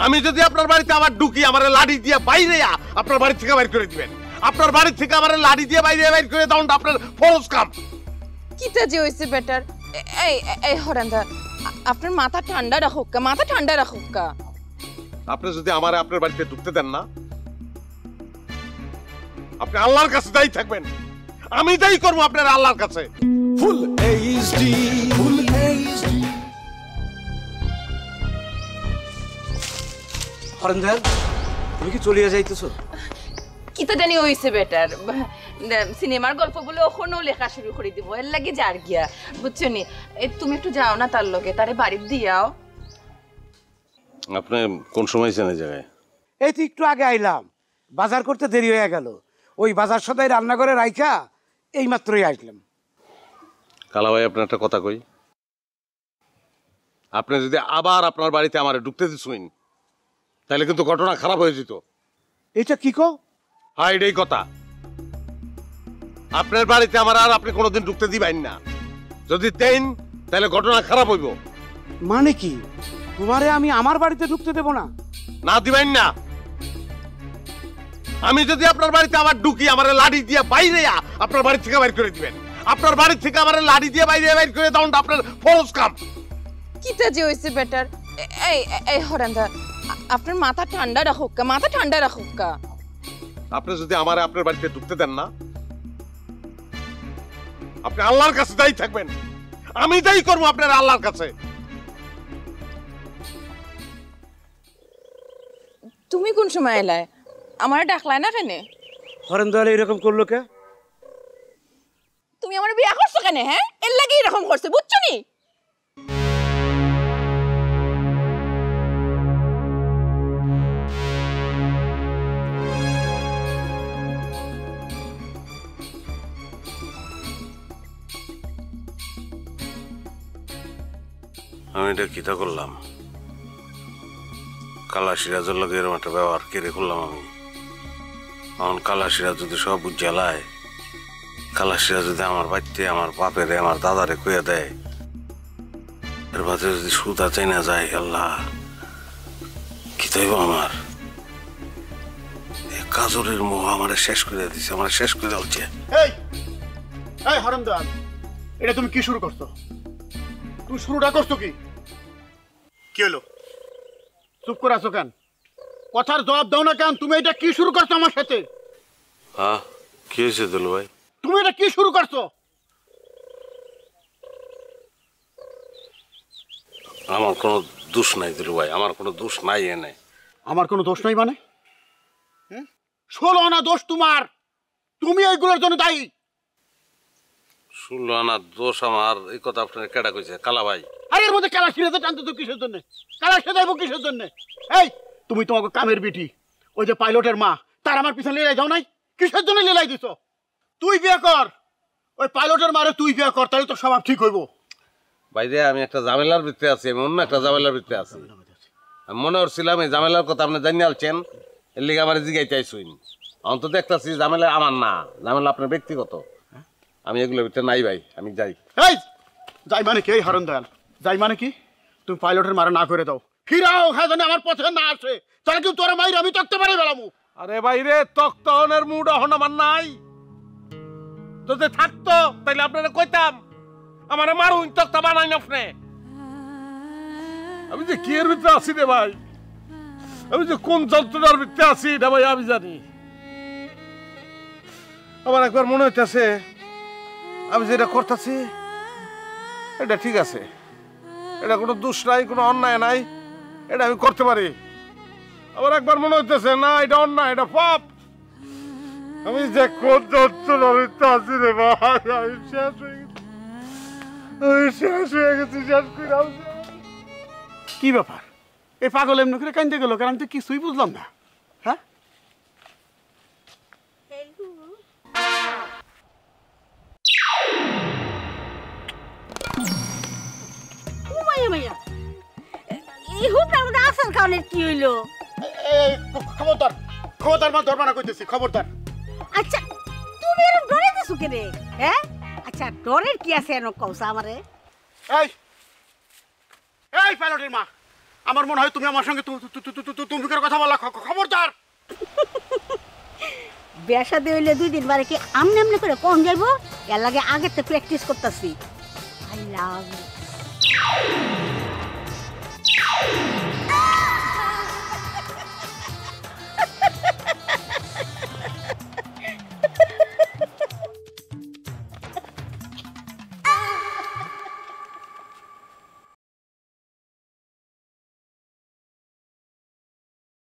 আমি যদি আপনার বাড়িতে আবার ঢুকি আমার লাঠি দিয়ে বাইরে আপনার বাড়ি থেকে বাইর করে দিবেন। আপনার বাড়ি থেকে আমার লাঠি দিয়ে বাইরে বাইর করে দাও, আপনার ফরজ কাম। কিটা যে হইছে বেটার। এই এই হরেন্দা, আপনার মাথা ঠান্ডা রাখুক, মাথা ঠান্ডা রাখুক। আপনি যদি আমারে আপনার বাড়িতে ঢুকতে দেন না, আপনি আল্লাহর কাছে দায়ী থাকবেন। আমি দায়ী করবো আপনার আল্লাহর কাছে। Full HD, full HD. হরেন্দা, তুমি কি চলিয়া যাইতেছো? কিতা জানি হইছে বেটার। সিনেমার গল্পগুলো ওখানেও লেখা শুরু করে দিব, এর লাগে যার গিয়া, বুঝছো নি? তুমি একটু যাও না তার লগে, তারে বাড়ি দিয়াও। আপনি কোন সময় ছিলেন এই জায়গায়? এই তো একটু আগে আইলাম, বাজার করতে দেরি হয়ে গেল। ওই বাজার সদাই রান্নাঘরে রাইখা এই মাত্রই আসলাম। কালা ভাই, আপনার একটা কথা কই, আপনি যদি আবার আপনার বাড়িতে আমার ঢুকতে দিচ্ছেন তাহলে কিন্তু ঘটনা খারাপ হয়ে যেত। এটা কি কো? হ্যাঁ, এটাই কথা। আপনার বাড়িতে আমার আর আপনি কোনোদিন ঢুকতে দিবেন না। যদি দেন তাহলে ঘটনা খারাপ হইব। মানে কি, তোমারে আমি আমার বাড়িতে ঢুকতে দেব না? না দিবেন না। আমি যদি আপনার বাড়িতে আবার ঢুকি আমার লাঠি দিয়ে বাইরে আপনার বাড়ি থেকে বাইর করে দিবেন। আপনার বাড়ি থেকে আমার লাঠি দিয়ে বাইরে বাইর করে দাও, আপনার ফরজ কাম। কিটা যে হইছে বেটার। এই এই হরেন্দা, আপনার মাথা ঠান্ডা রাখুক, মাথা ঠান্ডা রাখুক। আপনি যদি আমারে আপনার বাড়িতে ঢুকতে দেন না, আপনি আল্লাহর কাছে দায়ী থাকবেন। আমি দায়ী করবো আপনার আল্লাহর কাছে। তুমি কোন সময় এলাই? আমার ডাকলাই না কেন? হরেন্দা এরকম করলো কে? তুমি আমার বিয়া করছো কেন? হ্যাঁ, এর লাগে এরকম করছে, বুঝছো নি? আমি এটা কিতা করলাম? কালা সিরাজের লগে এরকম একটা ব্যবহার কেড়ে করলাম আমি। এখন কালা সিরাজ যদি সব জ্বালায়, কালা সিরাজ যদি আমার বাড়িতে আমার বাপেরে আমার দাদারে কইয়া দেয়, এর বাদে যদি সুতা চাই না যায়, আল্লাহ কি তাইব আমার? কাজরের মোহ আমার শেষ করে দিচ্ছে, আমার শেষ করে দিচ্ছে। এই এই হরেন্দা, এটা তুমি কি শুরু করছো? তুমি শুরুটা করছো কি? কি হলো? চুপ করে আছো কেন? কথার জবাব দাও না কেন? তুমি এটা কি শুরু করছো আমার সাথে? হ্যাঁ, কি হয়েছে দুলু ভাই? তুমি এটা কি শুরু করছো? আমার কোনো দোষ নাই দুলু ভাই, আমার কোনো দোষ নাই। এনে আমার কোনো দোষ নাই মানে? 16 আনা দোষ তোমার, তুমি এইগুলোর জন্য দায়ী। 16 আনা দোষ আমার, এই কথা আপনার কেডা কইছে? কালা ভাই। আরে এর মধ্যে কালা সিরাজে টানতে তো কিসের জন্য? কালা সেদাইবো কিসের জন্য? এই তুমি তোমাকে কামের বিটি, ওই যে পাইলটের মা, তার আমার পিছনে লেলাই যাও নাই? কিসের জন্য লেলাই দিছো? তুই বিয়ে কর, ওই পাইলটের মারে তুই বিয়ে কর, তাহলে তো স্বভাব ঠিক হইব। ভাইরে, আমি একটা ঝামেলার ভিতরে আছি, আমি অন্য একটা ঝামেলার ভিতরে আছি। আমি মনে করছিলাম এই ঝামেলার কথা আপনি জানি আলছেন, এর লিগে আমার জিগাইতে আইসুন। অন্তত দেখতেছি ঝামেলা আমার না, ঝামেলা আপনার ব্যক্তিগত। আমি এগুলোর ভিতরে নাই ভাই, আমি যাই। এই যাই মানে কি? এই হরণ দয়াল, যাই মানে কি? তুমি পাইলটের মারা না করে দাও, ফিরাও, হ্যাঁ জানি আমার পথে না আসে, তাহলে কিন্তু তোরা মাইরে আমি তক্তে পারে বেড়ামু। আরে ভাইরে, তক্তনের মুড এখন আমার নাই। যদি থাকতো তাইলে আপনারা কইতাম আমার মারুন, তক্তা বানাই না আপনি। আমি যে কি এর ভিতরে আছি রে ভাই, আমি যে কোন যন্ত্রণার ভিতরে আছি এটা ভাই আমি জানি। আমার একবার মনে হইতেছে আমি যেটা করতেছি এটা ঠিক আছে, এটা কোনো দোষ নাই, কোনো অন্যায় নাই, এটা আমি করতে পারি। আবার একবার মনে হইতেছে না, এটা অন্যায়, এটা পাপ। আমি যে কোন যন্ত্রণার ভিতরে আছি রে ভাই, আমি শেষ হয়ে গেছি, আমি শেষ হয়ে গেছি, শেষ করে। কি ব্যাপার? এই পাগল এমনি করে কান্দতে গেল, কারণ আমি তো কিছুই বুঝলাম না। হ্যাঁ, কি হইলো? খবরদার, খবরদার মা, ধরবা না কইতেছি, খবরদার। আচ্ছা তুমি এরকম ডরে গেছো কে রে? হ্যাঁ, আচ্ছা ডরের কি আছে এনো কওসা আমারে? এই এই পাইলটের মা, আমার মনে হয় তুমি আমার সঙ্গে তুমি করে কথা বলা খবরদার। বেসা হইলে 2 দিন বারে কি আমনে আমনে করে কোন যাইবো, এর লাগে আগে তো প্র্যাকটিস করতেছি। I love you.